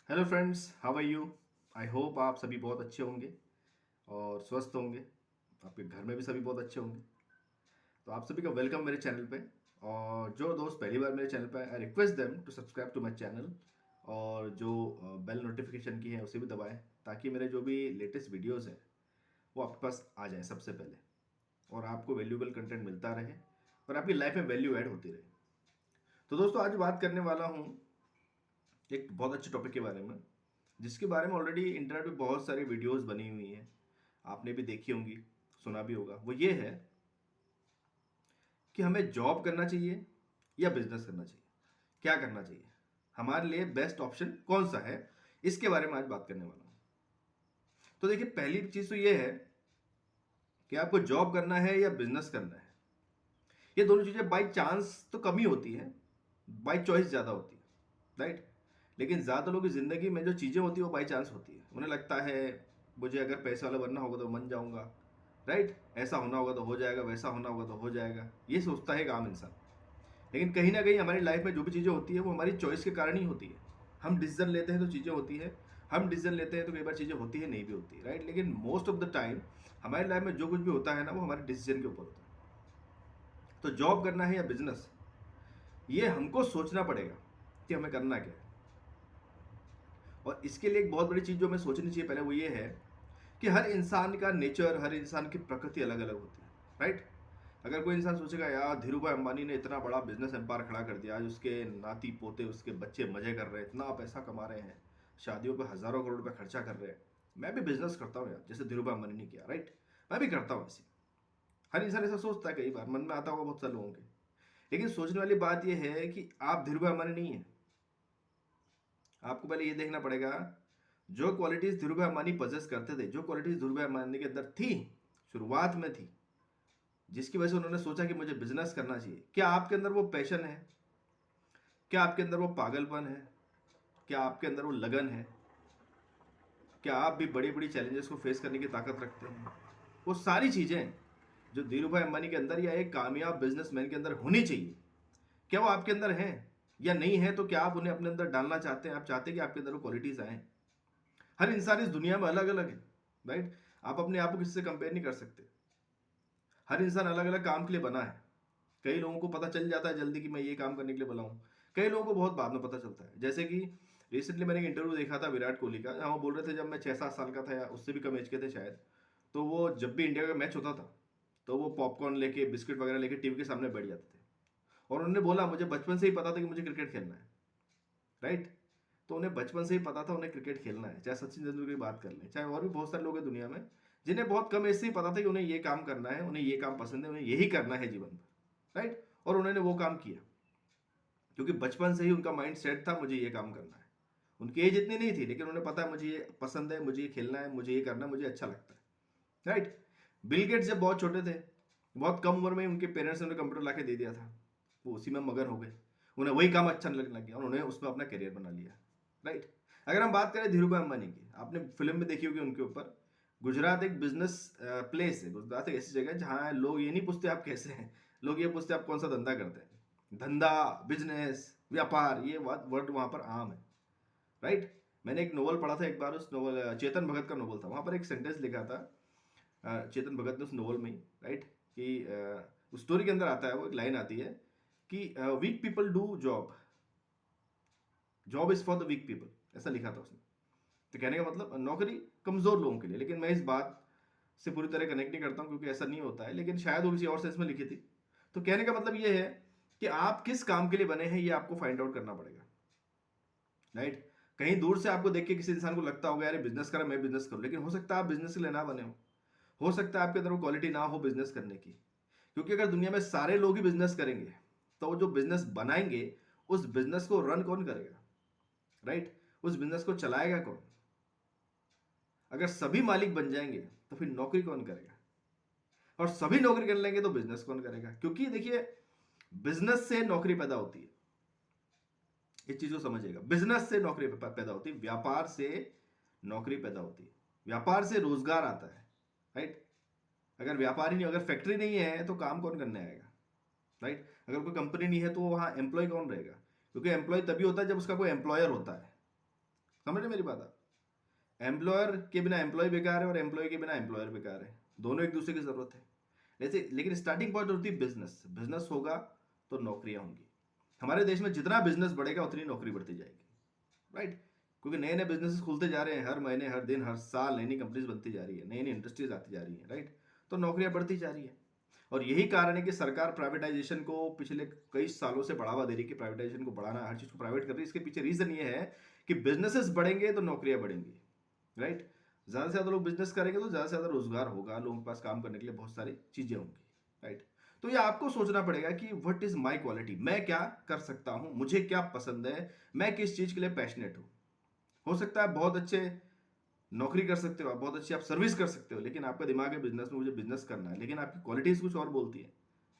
Hello friends, how are you. I hope आप सभी बहुत अच्छे होंगे और स्वस्थ होंगे। आपके घर में भी सभी बहुत अच्छे होंगे। तो आप सभी का वेलकम मेरे चैनल पे। और जो दोस्त पहली बार मेरे चैनल पे I request them to subscribe to my channel. और जो बेल नोटिफिकेशन की है उसे भी दबाएं, ताकि मेरे जो भी लेटेस्ट वीडियोस हैं वो आपके पास आ जाए सबसे पहले, और आपको वैल्यूएबल कंटेंट मिलता रहे और आपकी लाइफ में वैल्यू ऐड होती रहे। तो दोस्तों, आज बात करने वाला हूँ एक बहुत अच्छे टॉपिक के बारे में, जिसके बारे में ऑलरेडी इंटरनेट पे बहुत सारी वीडियोस बनी हुई हैं। आपने भी देखी होंगी, सुना भी होगा। वो ये है कि हमें जॉब करना चाहिए या बिजनेस करना चाहिए, क्या करना चाहिए, हमारे लिए बेस्ट ऑप्शन कौन सा है। इसके बारे में आज बात करने वाला हूँ। तो देखिए, पहली चीज़ तो ये है कि आपको जॉब करना है या बिजनेस करना है। ये दोनों चीज़ें बाई चांस तो कम ही होती है, बाई चॉइस ज़्यादा होती है, राइट। लेकिन ज़्यादा लोगों की ज़िंदगी में जो चीज़ें होती है वो बाई चांस होती है। उन्हें लगता है मुझे अगर पैसे वाला बनना होगा तो बन जाऊंगा, राइट, ऐसा होना होगा तो हो जाएगा, वैसा होना होगा तो हो जाएगा, ये सोचता है एक आम इंसान। लेकिन कहीं ना कहीं हमारी लाइफ में जो भी चीज़ें होती है वो हमारी चॉइस के कारण ही होती है। हम डिसीजन लेते हैं तो चीज़ें होती है, हम डिसीजन लेते हैं तो कई बार चीज़ें होती है, नहीं भी होती, राइट। लेकिन मोस्ट ऑफ द टाइम हमारी लाइफ में जो कुछ भी होता है ना, वो हमारे डिसीजन के ऊपर होता है। तो जॉब करना है या बिजनेस, ये हमको सोचना पड़ेगा कि हमें करना क्या है। और इसके लिए एक बहुत बड़ी चीज़ जो हमें सोचनी चाहिए पहले, वो ये है कि हर इंसान का नेचर, हर इंसान की प्रकृति अलग अलग होती है, राइट। अगर कोई इंसान सोचेगा यार धीरू भाई अंबानी ने इतना बड़ा बिजनेस एम्पायर खड़ा कर दिया, आज उसके नाती पोते, उसके बच्चे मजे कर रहे हैं, इतना पैसा कमा रहे हैं, शादियों पे हज़ारों करोड़ रुपए खर्चा कर रहे हैं, मैं भी बिजनेस करता हूँ यार, जैसे धीरू भाई अंबानी ने किया, राइट, मैं भी करता हूँ ऐसे। हर इंसान ऐसा सोचता है, कई बार मन में आता होगा बहुत सारे लोगों के। लेकिन सोचने वाली बात यह है कि आप धीरू भाई अंबानी नहीं है। आपको पहले ये देखना पड़ेगा जो क्वालिटीज धीरूभाई अंबानी पजेस करते थे, जो क्वालिटीज धीरूभाई अंबानी के अंदर थी, शुरुआत में थी, जिसकी वजह से उन्होंने सोचा कि मुझे बिजनेस करना चाहिए। क्या आपके अंदर वो पैशन है? क्या आपके अंदर वो पागलपन है? क्या आपके अंदर वो लगन है? क्या आप भी बड़ी बड़ी चैलेंजेस को फेस करने की ताकत रखते हैं? वो सारी चीज़ें जो धीरूभाई अंबानी के अंदर या एक कामयाब बिजनेसमैन के अंदर होनी चाहिए, क्या वो आपके अंदर है या नहीं है? तो क्या आप उन्हें अपने अंदर डालना चाहते हैं? आप चाहते हैं कि आपके अंदर वो क्वालिटीज आए? हर इंसान इस दुनिया में अलग अलग है, राइट। आप अपने आप को किसी से कंपेयर नहीं कर सकते। हर इंसान अलग अलग काम के लिए बना है। कई लोगों को पता चल जाता है जल्दी कि मैं ये काम करने के लिए बना हूँ, कई लोगों को बहुत बाद में पता चलता है। जैसे कि रिसेंटली मैंने एक इंटरव्यू देखा था विराट कोहली का, जहाँ वो बोल रहे थे जब मैं 6-7 साल का था या उससे भी कम एज के थे शायद, तो वो जब भी इंडिया का मैच होता था तो वो पॉपकॉर्न लेके, बिस्किट वगैरह लेके टीवी के सामने बैठ जाते थे। और उन्होंने बोला मुझे बचपन से ही पता था कि मुझे क्रिकेट खेलना है, राइट। तो उन्हें बचपन से ही पता था उन्हें क्रिकेट खेलना है। चाहे सचिन तेंदुलकर की बात कर लें, चाहे और भी बहुत सारे लोग हैं दुनिया में जिन्हें बहुत कम एज से ही पता था कि उन्हें ये काम करना है, उन्हें ये काम पसंद है, उन्हें यही करना है जीवन में, राइट। और उन्होंने वो काम किया क्योंकि बचपन से ही उनका माइंड सेट था मुझे ये काम करना है। उनकी एज इतनी नहीं थी, लेकिन उन्हें पता है मुझे ये पसंद है, मुझे ये खेलना है, मुझे ये करना है, मुझे अच्छा लगता है, राइट। बिल गेट्स जब बहुत छोटे थे, बहुत कम उम्र में उनके पेरेंट्स ने उन्हें कंप्यूटर ला के दे दिया था, वो उसी में मगन हो गए, उन्हें वही काम अच्छा लगने लग गया, उन्होंने उसमें अपना करियर बना लिया, राइट। अगर हम बात करें धीरूभाई अंबानी की, आपने फिल्म में देखी होगी उनके ऊपर। गुजरात एक बिजनेस प्लेस है, गुजरात एक ऐसी जगह है जहाँ लोग ये नहीं पूछते आप कैसे हैं, लोग ये पूछते आप कौन सा धंधा करते हैं। धंधा, बिजनेस, व्यापार, ये वर्ड वहाँ पर आम है, राइट। मैंने एक नोवेल पढ़ा था एक बार, उस नोवेल चेतन भगत का नोवेल था, वहाँ पर एक सेंटेंस लिखा था चेतन भगत ने उस नोवेल में, राइट, कि उस स्टोरी के अंदर आता है, वो एक लाइन आती है कि weak people do job, job is for the weak people, ऐसा लिखा था उसने। तो कहने का मतलब नौकरी कमजोर लोगों के लिए। लेकिन मैं इस बात से पूरी तरह कनेक्ट नहीं करता हूँ, क्योंकि ऐसा नहीं होता है, लेकिन शायद वो किसी और सेंस में लिखी थी। तो कहने का मतलब ये है कि आप किस काम के लिए बने हैं ये आपको फाइंड आउट करना पड़ेगा, राइट। कहीं दूर से आपको देख के किसी इंसान को लगता होगा यार बिजनेस करा, मैं बिजनेस करूँ, लेकिन हो सकता है आप बिजनेस के लिए ना बने हो सकता है आपके अंदर वो क्वालिटी ना हो बिजनेस करने की। क्योंकि अगर दुनिया में सारे लोग ही बिजनेस करेंगे तो वो जो बिजनेस बनाएंगे उस बिजनेस को रन कौन करेगा, राइट, उस बिजनेस को चलाएगा कौन? अगर सभी मालिक बन जाएंगे तो फिर नौकरी कौन करेगा? और सभी नौकरी कर लेंगे तो बिजनेस कौन करेगा? क्योंकि देखिए, बिजनेस से नौकरी पैदा होती है, इस चीज को समझिएगा। बिजनेस से नौकरी पैदा होती है, व्यापार से नौकरी पैदा होती है, व्यापार से रोजगार आता है, राइट। अगर व्यापार ही नहीं, अगर फैक्ट्री नहीं है तो काम कौन करने आएगा, राइट। अगर कोई कंपनी नहीं है तो वहां एम्प्लॉय कौन रहेगा? क्योंकि एम्प्लॉय तभी होता है जब उसका कोई एम्प्लॉयर होता है। समझ रहे मेरी बात आप? एम्प्लॉयर के बिना एम्प्लॉय बेकार है और एम्प्लॉय के बिना एम्प्लॉयर बेकार है, दोनों एक दूसरे की जरूरत है। जैसे लेकिन स्टार्टिंग पॉइंट होती है बिजनेस, बिजनेस होगा तो नौकरियां होंगी। हमारे देश में जितना बिजनेस बढ़ेगा उतनी नौकरी बढ़ती जाएगी, राइट? क्योंकि नए नए बिजनेस खुलते जा रहे हैं, हर महीने हर दिन हर साल नई नई कंपनीज बनती जा रही है, नई नई इंडस्ट्रीज आती जा रही है, राइट? तो नौकरियां बढ़ती जा रही है। और यही कारण है कि सरकार प्राइवेटाइजेशन को पिछले कई सालों से बढ़ावा दे रही है, कि प्राइवेटाइजेशन को बढ़ाना, हर चीज को प्राइवेट कर रही है। इसके पीछे रीजन ये है कि बिजनेसेस बढ़ेंगे तो नौकरियां बढ़ेंगी, राइट? ज़्यादा से ज़्यादा लोग बिजनेस करेंगे तो ज़्यादा से ज़्यादा रोजगार होगा, लोगों के पास काम करने के लिए बहुत सारी चीज़ें होंगी, राइट? तो ये आपको सोचना पड़ेगा कि व्हाट इज़ माय क्वालिटी, मैं क्या कर सकता हूँ, मुझे क्या पसंद है, मैं किस चीज़ के लिए पैशनेट हूँ। हो सकता है बहुत अच्छे नौकरी कर सकते हो आप, बहुत अच्छी आप सर्विस कर सकते हो, लेकिन आपका दिमाग है बिजनेस में, मुझे बिजनेस करना है, लेकिन आपकी क्वालिटीज़ कुछ और बोलती है।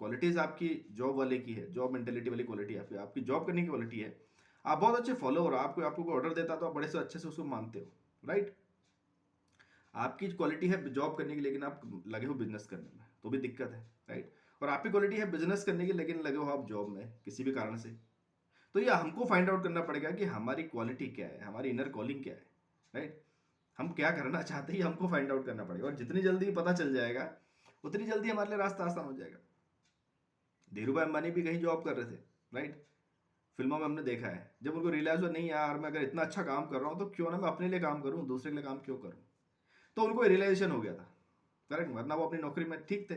क्वालिटीज़ आपकी जॉब वाले की है, जॉब मेंटेलिटी वाली क्वालिटी आपकी, आपकी जॉब करने की क्वालिटी है। आप बहुत अच्छे फॉलोअर हो, आपको आपको ऑर्डर देता है तो आप बड़े से अच्छे से उसको मानते हो, राइट? आपकी क्वालिटी है जॉब करने की, लेकिन आप लगे हो बिजनेस करने में, तो भी दिक्कत है, राइट? और आपकी क्वालिटी है बिजनेस करने की, लेकिन लगे हो आप जॉब में किसी भी कारण से। तो ये हमको फाइंड आउट करना पड़ेगा कि हमारी क्वालिटी क्या है, हमारी इनर कॉलिंग क्या है, राइट? हम क्या करना चाहते हैं हमको फाइंड आउट करना पड़ेगा, और जितनी जल्दी पता चल जाएगा उतनी जल्दी हमारे लिए रास्ता आसान हो जाएगा। धीरू भाई अंबानी भी कहीं जॉब कर रहे थे, राइट? फिल्मों में हमने देखा है, जब उनको रियलाइज हुआ नहीं यार मैं अगर इतना अच्छा काम कर रहा हूँ तो क्यों ना मैं अपने लिए काम करूँ, दूसरे के लिए काम क्यों करूँ, तो उनको रियलाइजेशन हो गया था, करेक्ट? वरना वो अपनी नौकरी में ठीक थे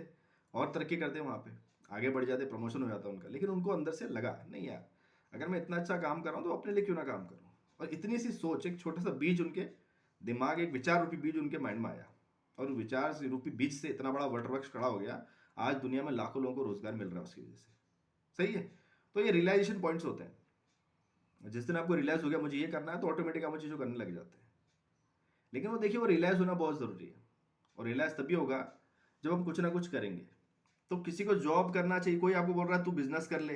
और तरक्की करते वहाँ पे, आगे बढ़ जाते, प्रमोशन हो जाता उनका, लेकिन उनको अंदर से लगा नहीं यार अगर मैं इतना अच्छा काम कर रहा हूँ तो अपने लिए क्यों ना काम करूँ। और इतनी सी सोच, एक छोटा सा बीज उनके दिमाग, एक विचार रूपी बीज उनके माइंड में आया, और विचार से रूपी बीज से इतना बड़ा वट वृक्ष खड़ा हो गया। आज दुनिया में लाखों लोगों को रोजगार मिल रहा है उसकी वजह से, सही है? तो ये रियलाइजेशन पॉइंट्स होते हैं। जिस दिन आपको रियलाइज हो गया मुझे ये करना है, तो ऑटोमेटिक आप वो चीज़ों करने लग जाते हैं। लेकिन वो देखिए, वो रियलाइज होना बहुत ज़रूरी है, और रियलाइज तभी होगा जब हम कुछ ना कुछ करेंगे। तो किसी को जॉब करना चाहिए, कोई आपको बोल रहा है तू बिजनेस कर ले,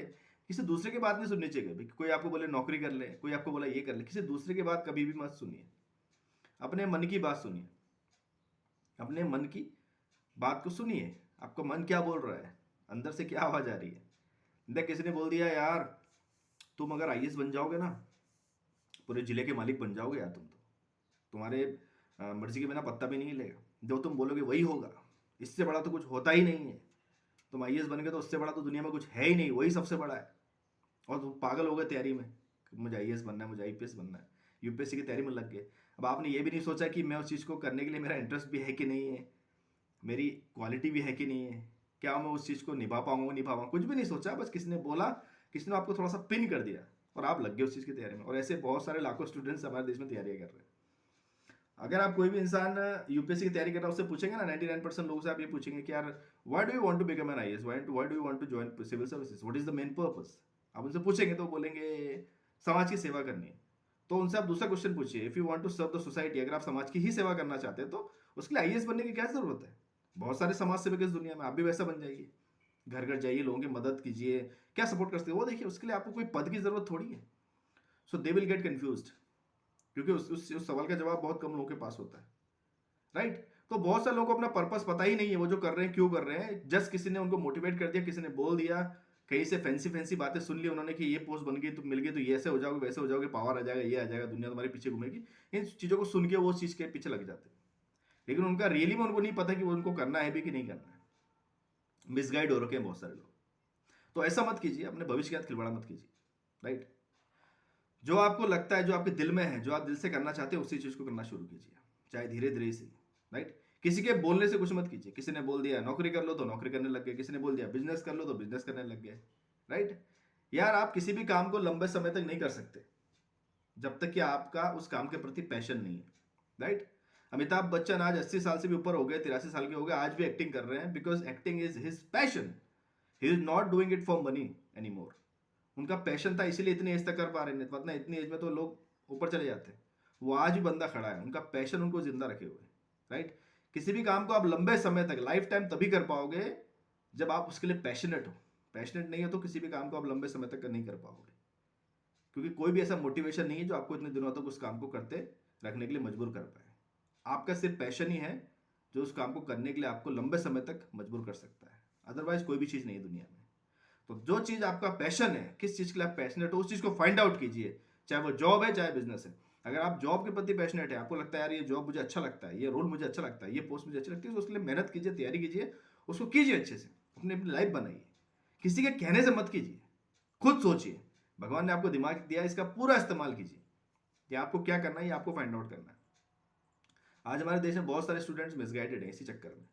किसी दूसरे की बात नहीं सुननी चाहिए कभी। कोई आपको बोले नौकरी कर ले, कोई आपको बोला ये कर ले, किसी दूसरे की बात कभी भी मत सुनिए, अपने मन की बात सुनिए, अपने मन की बात को सुनिए। आपका मन क्या बोल रहा है, अंदर से क्या आवाज आ रही है। देख, किसी ने बोल दिया यार तुम अगर आईएएस बन जाओगे ना, पूरे जिले के मालिक बन जाओगे यार, तुम तो तुम्हारे मर्जी के बिना पत्ता भी नहीं हिलेगा, जो तुम बोलोगे वही होगा, इससे बड़ा तो कुछ होता ही नहीं है, तुम आईएएस बन गए तो उससे बड़ा तो दुनिया में कुछ है ही नहीं, वही सबसे बड़ा है। और तुम पागल हो गए तैयारी में कि मुझे आईएएस बनना है, मुझे आईपीएस बनना है, यूपीएससी की तैयारी में लग गए। अब आपने ये भी नहीं सोचा कि मैं उस चीज़ को करने के लिए मेरा इंटरेस्ट भी है कि नहीं है, मेरी क्वालिटी भी है कि नहीं है, क्या मैं उस चीज़ को निभा पाऊंगा नहीं पाऊंगा, कुछ भी नहीं सोचा। बस किसी ने बोला, किसी ने आपको थोड़ा सा पिन कर दिया और आप लग गए उस चीज़ की तैयारी में। और ऐसे बहुत सारे लाखों स्टूडेंट्स हमारे देश में तैयारियां कर रहे हैं। अगर आप कोई भी इंसान यूपीएससी की तैयारी कर रहा है, उससे पूछेंगे ना, 99% लोगों से आप ये पूछेंगे कि यार why do you want to become an IAS, why do you want to join civil services, what is the main purpose. आप उनसे पूछेंगे तो बोलेंगे समाज की सेवा करनी है। तो उनसे आप दूसरा क्वेश्चन पूछिए, if you want to serve the society, अगर आप समाज की ही सेवा करना चाहते हैं तो उसके लिए आईएएस बनने की क्या जरूरत है। बहुत सारे समाज सेवक इस दुनिया में, आप भी वैसा बन जाइए, घर घर जाइए, लोगों की मदद कीजिए, क्या सपोर्ट कर सकते हो वो देखिए। उसके लिए आपको कोई पद की जरूरत थोड़ी है। सो दे विल गेट कंफ्यूज्ड, क्योंकि उस सवाल का जवाब बहुत कम लोगों के पास होता है, राइट? तो बहुत सारे लोगों को अपना पर्पस पता ही नहीं है, वो जो कर रहे हैं क्यों कर रहे हैं। जस्ट किसी ने उनको मोटिवेट कर दिया, किसी ने बोल दिया, कहीं से फैंसी फैंसी बातें सुन ली उन्होंने कि ये पोस्ट बन गई, तुम मिल गई तो ये ऐसे हो जाओगे, वैसे हो जाओगे, पावर आ जाएगा, ये आ जाएगा, दुनिया तुम्हारे पीछे घूमेगी। इन चीज़ों को सुन के वो उस चीज़ के पीछे लग जाते हैं, लेकिन उनका रियली में उनको नहीं पता कि वो उनको करना है भी कि नहीं करना है। मिसगाइड हो रखे हैं बहुत सारे लोग। तो ऐसा मत कीजिए, अपने भविष्य के साथ खिलवाड़ा मत कीजिए, राइट? जो आपको लगता है, जो आपके दिल में है, जो आप दिल से करना चाहते हैं, उसी चीज़ को करना शुरू कीजिए, चाहे धीरे धीरे से, राइट? किसी के बोलने से कुछ मत कीजिए। किसी ने बोल दिया नौकरी कर लो तो नौकरी करने लग गए, किसी ने बोल दिया बिजनेस कर लो तो बिजनेस करने लग गए, राइट? यार आप किसी भी काम को लंबे समय तक नहीं कर सकते जब तक कि आपका उस काम के प्रति पैशन नहीं है, राइट? अमिताभ बच्चन आज 80 साल से भी ऊपर हो गए, 83 साल के हो गए, आज भी एक्टिंग कर रहे हैं, because acting is his passion. He is not doing it for money any more. उनका पैशन था, इसीलिए इतनी एज तक कर पा रहे हैं, वरना इतनी एज में तो लोग ऊपर चले जाते हैं। वो आज भी बंदा खड़ा है, उनका पैशन उनको जिंदा रखे हुए, राइट? किसी भी काम को आप लंबे समय तक, लाइफ टाइम तभी कर पाओगे जब आप उसके लिए पैशनेट हो। पैशनेट नहीं हो तो किसी भी काम को आप लंबे समय तक नहीं कर पाओगे, क्योंकि कोई भी ऐसा मोटिवेशन नहीं है जो आपको इतने दिनों तक उस काम को करते रखने के लिए मजबूर कर पाए। आपका सिर्फ पैशन ही है जो उस काम को करने के लिए आपको लंबे समय तक मजबूर कर सकता है, अदरवाइज कोई भी चीज़ नहीं है दुनिया में। तो जो चीज़ आपका पैशन है, किस चीज़ के लिए आप पैशनेट हो, उस चीज़ को फाइंड आउट कीजिए, चाहे वो जॉब है चाहे बिजनेस है। अगर आप जॉब के प्रति पैशनेट है, आपको लगता है यार ये जॉब मुझे अच्छा लगता है, ये रोल मुझे अच्छा लगता है, ये पोस्ट मुझे अच्छी लगती है, तो उसके लिए मेहनत कीजिए, तैयारी कीजिए, उसको कीजिए अच्छे से, अपनी अपनी लाइफ बनाइए, किसी के कहने से मत कीजिए, खुद सोचिए। भगवान ने आपको दिमाग दिया, इसका पूरा इस्तेमाल कीजिए कि आपको क्या करना है, ये आपको फाइंड आउट करना है। आज हमारे देश में बहुत सारे स्टूडेंट्स मिसगाइडेड हैं इसी चक्कर में।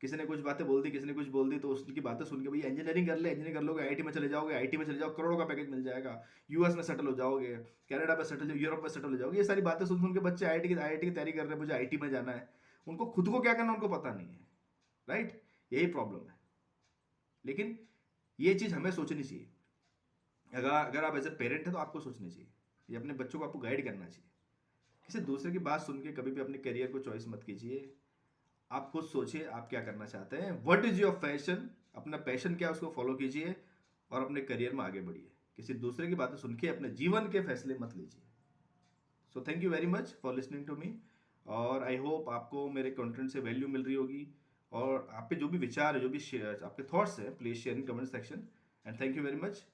किसी ने कुछ बातें बोल दी, किसी ने कुछ बोल दी, तो उसकी बातें सुन के भैया इंजीनियरिंग कर ले, इंजीनियरिंग कर लोगे, आईटी में चले जाओगे, आईटी में चले जाओ, करोड़ों का पैकेज मिल जाएगा, यूएस में सेटल हो जाओगे, कनाडा में सेटल, यूरोप में सेटल हो जाओगे। ये सारी बातें सुन सुन के बच्चे आईआईटी की तैयारी कर रहे हैं, मुझे आईटी में जाना है, उनको खुद को क्या करना उनको पता नहीं है, राइट। यही प्रॉब्लम है। लेकिन ये चीज़ हमें सोचनी चाहिए। अगर अगर आप एज ए पेरेंट हैं तो आपको सोचनी चाहिए, ये अपने बच्चों को आपको गाइड करना चाहिए। किसी दूसरे की बात सुन के कभी भी अपने करियर को चॉइस मत कीजिए। आप खुद सोचिए आप क्या करना चाहते हैं, व्हाट इज योर पैशन, अपना पैशन क्या है उसको फॉलो कीजिए और अपने करियर में आगे बढ़िए। किसी दूसरे की बातें सुन के अपने जीवन के फैसले मत लीजिए। So thank you very much for listening to me, और आई होप आपको मेरे कंटेंट से वैल्यू मिल रही होगी, और आपके जो भी विचार है, जो भी आपके थॉट्स हैं, please share in comment section. And thank you very much.